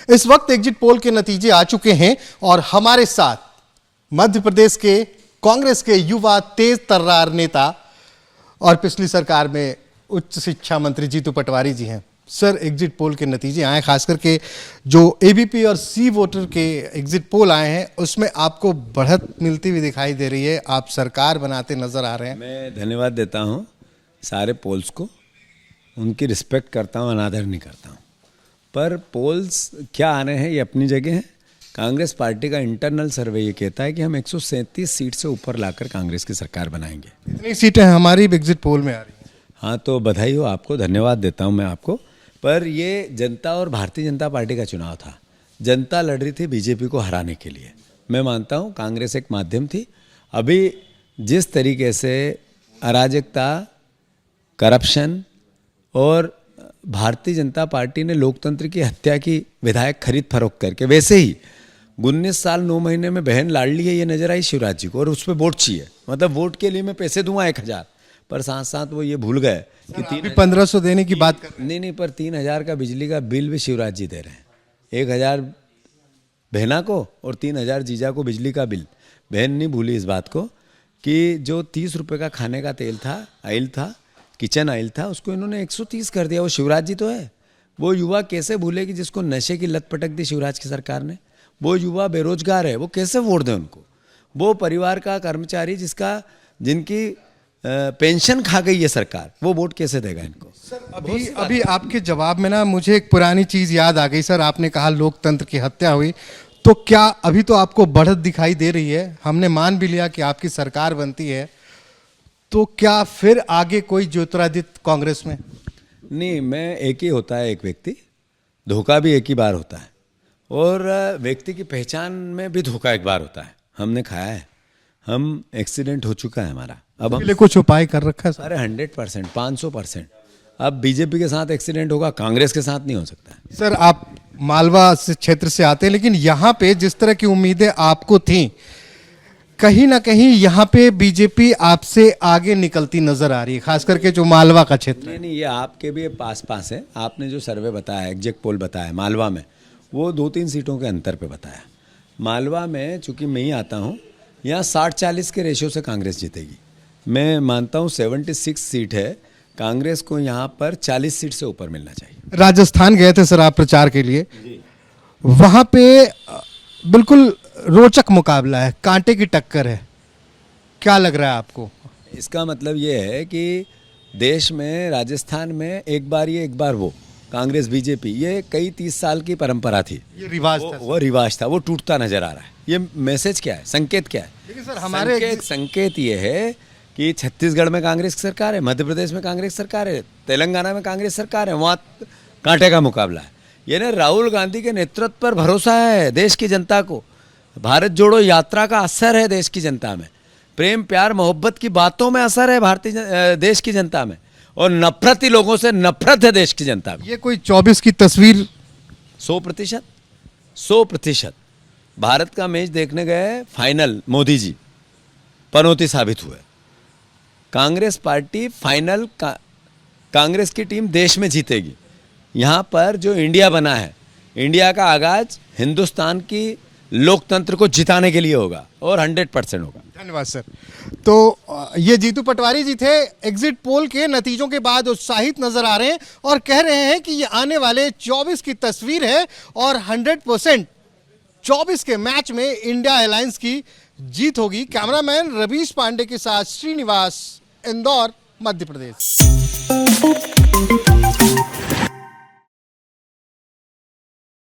इस वक्त exit poll के नतीजे आ चुके हैं और हमारे साथ मध्य प्रदेश के कांग्रेस के युवा तेज तर्रार नेता और पिछली सरकार में उच्च शिक्षा मंत्री जीतू पटवारी जी हैं। सर, एग्जिट पोल के नतीजे आए, खास करके जो एबीपी और सी वोटर के एग्जिट पोल आए हैं उसमें आपको बढ़त मिलती हुई दिखाई दे रही है, आप सरकार बनाते नजर आ रहे हैं। मैं धन्यवाद देता हूं सारे पोल्स को, उनकी रिस्पेक्ट करता हूं, अनादर नहीं करता हूं। पर पोल्स क्या आ रहे हैं ये अपनी जगह है। कांग्रेस पार्टी का इंटरनल सर्वे ये कहता है कि हम 137 सीट से ऊपर लाकर कांग्रेस की सरकार बनाएंगे। इतनी सीटें हमारी एग्जिट पोल में आ रही हैं। हाँ, तो बधाई हो आपको, धन्यवाद देता हूं मैं आपको। पर ये जनता और भारतीय जनता पार्टी का चुनाव था। जनता लड़ रही थी बीजेपी को हराने के लिए। मैं मानता हूं कांग्रेस एक माध्यम थी। अभी जिस तरीके से अराजकता, करप्शन और भारतीय जनता पार्टी ने लोकतंत्र की हत्या की विधायक खरीद फरोख्त करके, वैसे ही 19 साल 9 महीने में बहन लाडली है ये नजर आई शिवराज जी को, और उस पर वोट चाहिए। मतलब वोट के लिए मैं पैसे दूंगा 1000, पर साथ साथ वो ये भूल गए कि 1500 देने की बात कर नहीं, पर 3000 का बिजली का बिल भी शिवराज जी दे रहे हैं। 1000 बहना को और 3000 जीजा को बिजली का बिल। बहन नहीं भूली इस बात को कि जो 30 रुपये का खाने का तेल था, ऑयल था, किचन ऑयल था, उसको इन्होंने 130 कर दिया। वो शिवराज जी तो है। वो युवा कैसे भूले कि जिसको नशे की लत पटक दी शिवराज की सरकार ने। वो युवा बेरोजगार है, वो कैसे वोट दें उनको। वो परिवार का कर्मचारी जिनकी पेंशन खा गई है सरकार, वो वोट कैसे देगा इनको। सर, अभी आपके जवाब में ना मुझे एक पुरानी चीज याद आ गई। सर, आपने कहा लोकतंत्र की हत्या हुई, तो क्या अभी तो आपको बढ़त दिखाई दे रही है, हमने मान भी लिया कि आपकी सरकार बनती है, तो क्या फिर आगे कोई ज्योतिरादित्य कांग्रेस में? नहीं, मैं एक ही होता है एक व्यक्ति, धोखा भी एक ही बार होता है, और व्यक्ति की पहचान में भी धोखा एक बार होता है। हमने खाया है, हम एक्सीडेंट हो चुका है हमारा। अब हम कुछ उपाय कर रखा है सर? अरे 100%, 500%। अब बीजेपी के साथ एक्सीडेंट होगा, कांग्रेस के साथ नहीं हो सकता। सर, आप मालवा से क्षेत्र से आते हैं, लेकिन यहाँ पे जिस तरह की उम्मीदें आपको थी, कहीं ना कहीं यहाँ पे बीजेपी आपसे आगे निकलती नजर आ रही है, खास करके जो मालवा का क्षेत्र है। नहीं, ये आपके भी पास है। आपने जो सर्वे बताया, एग्जिट पोल बताया मालवा में, वो 2-3 सीटों के अंतर पे बताया। मालवा में चूंकि मैं ही आता हूँ, यहाँ 60-40 के रेशियो से कांग्रेस जीतेगी। मैं मानता हूँ 76 सीट है, कांग्रेस को यहाँ पर 40 सीट से ऊपर मिलना चाहिए। राजस्थान गए थे सर आप प्रचार के लिए, वहां पे बिल्कुल रोचक मुकाबला है, कांटे की टक्कर है, क्या लग रहा है आपको? इसका मतलब ये है कि देश में, राजस्थान में एक बार ये एक बार वो, कांग्रेस बीजेपी, ये कई 30 साल की परंपरा थी। ये रिवाज था। वो रिवाज था, वो टूटता नजर आ रहा है। ये मैसेज क्या है, संकेत क्या है? लेकिन सर हमारे संकेत ये है कि छत्तीसगढ़ में कांग्रेस की सरकार है, मध्य प्रदेश में कांग्रेस सरकार है, तेलंगाना में कांग्रेस सरकार है, वहाँ कांटे का मुकाबला है। यानी राहुल गांधी के नेतृत्व पर भरोसा है देश की जनता को। भारत जोड़ो यात्रा का असर है देश की जनता में, प्रेम प्यार मोहब्बत की बातों में असर है देश की जनता में, और नफरती लोगों से नफरत है देश की जनता में। ये कोई 24 की तस्वीर 100% भारत का मैच देखने गए, फाइनल मोदी जी पनौती साबित हुए। कांग्रेस पार्टी फाइनल कांग्रेस की टीम देश में जीतेगी। यहाँ पर जो इंडिया बना है, इंडिया का आगाज हिंदुस्तान की लोकतंत्र को जिताने के लिए होगा, और 100% होगा। धन्यवाद सर। तो ये जीतू पटवारी जी थे, एग्जिट पोल के नतीजों के बाद उत्साहित नजर आ रहे हैं और कह रहे हैं कि ये आने वाले 24 की तस्वीर है और 100% 24 के मैच में इंडिया अलायंस की जीत होगी। कैमरामैन रवीश पांडे के साथ श्रीनिवास, इंदौर, मध्य प्रदेश।